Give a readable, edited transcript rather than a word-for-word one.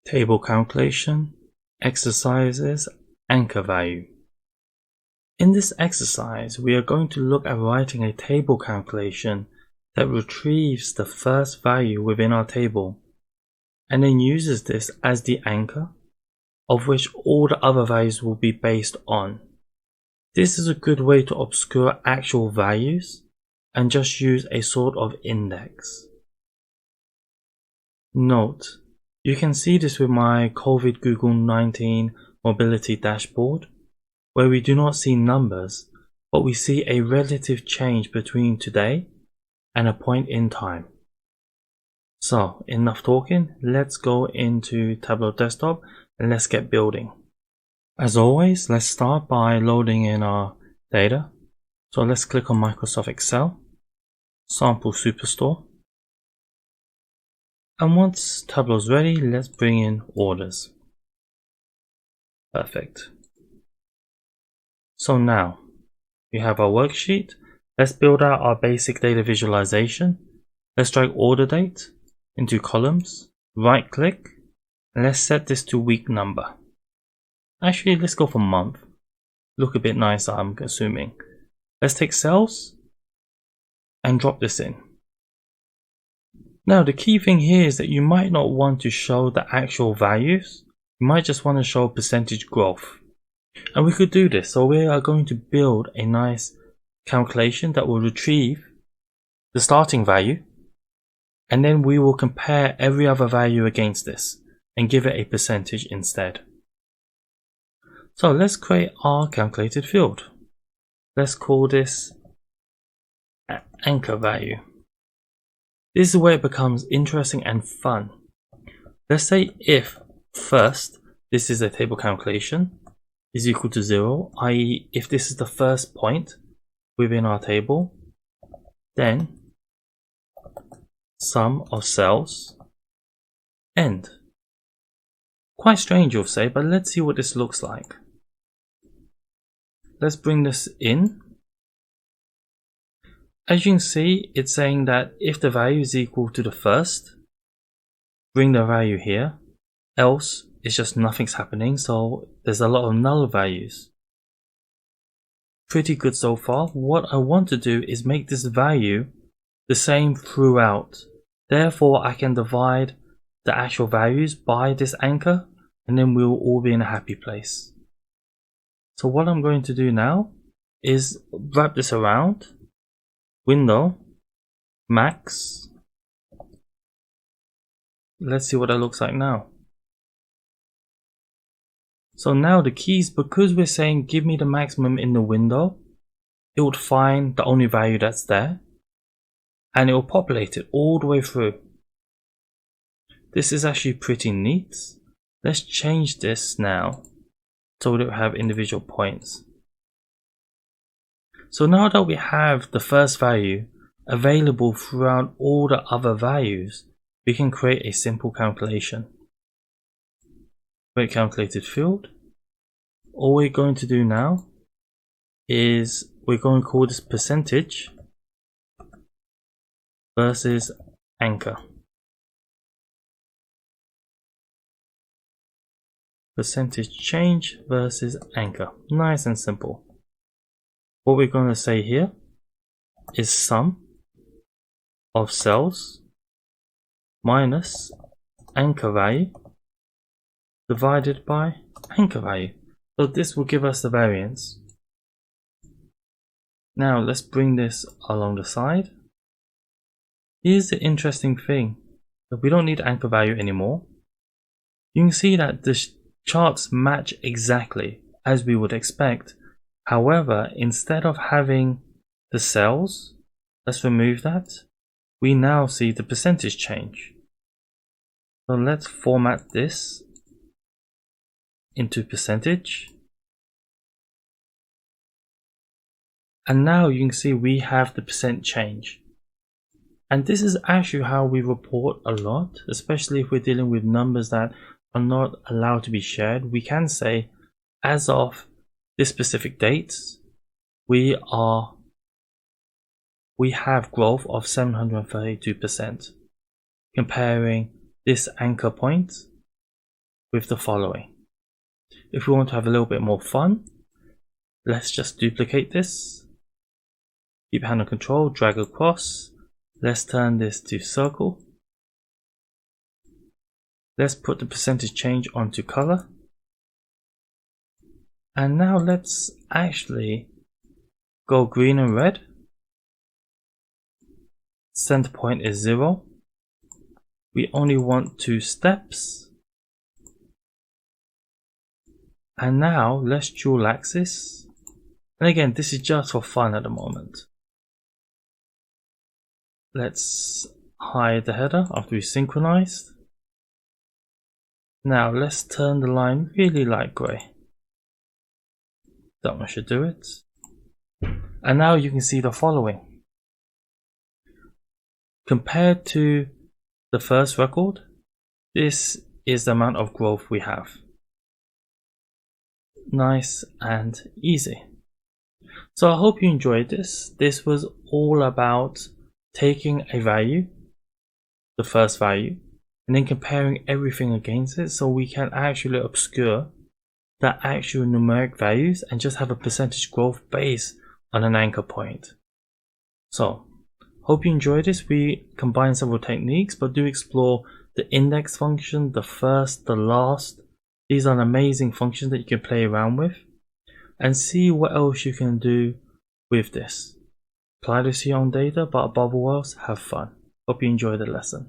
Table calculation, exercises, anchor value. In this exercise, we are going to look at writing a table calculation that retrieves the first value within our table and then uses this as the anchor of which all the other values will be based on. This is a good way to obscure actual values and just use a sort of index. Note, you can see this with my COVID Google-19 mobility dashboard, where we do not see numbers, but we see a relative change between today and a point in time. So, enough talking, let's go into Tableau Desktop and let's get building. As always, let's start by loading in our data. So let's click on Microsoft Excel, Sample Superstore. And once Tableau's ready, let's bring in orders. Perfect. So now we have our worksheet. Let's build out our basic data visualization. Let's drag order date into columns, right click, and let's set this to week number. Actually, let's go for month. Look a bit nicer, I'm assuming. Let's take cells and drop this in. Now the key thing here is that you might not want to show the actual values. You might just want to show percentage growth. And we could do this. So we are going to build a nice calculation that will retrieve the starting value. And then we will compare every other value against this and give it a percentage instead. So let's create our calculated field. Let's call this anchor value. This is where it becomes interesting and fun. Let's say if first, this is a table calculation, is equal to 0, i.e. if this is the first point within our table, then sum of cells end. Quite strange, you'll say, but let's see what this looks like. Let's bring this in. As you can see, it's saying that if the value is equal to the first, bring the value here, else it's just nothing's happening, so there's a lot of null values. Pretty good so far. What I want to do is make this value the same throughout. Therefore, I can divide the actual values by this anchor, and then we'll all be in a happy place. So what I'm going to do now is wrap this around. Window, max. Let's see what that looks like now. So now the keys, because we're saying give me the maximum in the window, it would find the only value that's there and it will populate it all the way through. This is actually pretty neat. Let's change this now so we don't have individual points. So now that we have the first value available throughout all the other values, we can create a simple calculation. Create calculated field. All we're going to do now is we're going to call this percentage versus anchor. Percentage change versus anchor. Nice and simple. What we're going to say here is sum of cells minus anchor value divided by anchor value. So this will give us the variance. Now let's bring this along the side. Here's the interesting thing, that we don't need anchor value anymore. You can see that the charts match exactly as we would expect. However, instead of having the cells, let's remove that, we now see the percentage change. So let's format this into percentage. And now you can see we have the percent change. And this is actually how we report a lot, especially if we're dealing with numbers that are not allowed to be shared. We can say, as of this specific date, we have growth of 732%, comparing this anchor point with the following. If we want to have a little bit more fun, let's just duplicate this. Keep hand on control, drag across. Let's turn this to circle. Let's put the percentage change onto color. And now let's actually go green and red. Center point is 0. We only want 2 steps. And now let's dual axis. And again, this is just for fun at the moment. Let's hide the header after we synchronized. Now let's turn the line really light grey. That one should do it. And now you can see the following. Compared to the first record, this is the amount of growth we have. Nice and easy. So I hope you enjoyed this. This was all about taking a value, the first value, and then comparing everything against it so we can actually obscure the actual numeric values and just have a percentage growth based on an anchor point. So, hope you enjoyed this. We combine several techniques, but do explore the index function, the first, the last. These are amazing functions that you can play around with and see what else you can do with this. Apply this to your own data, but above all else, have fun. Hope you enjoy the lesson.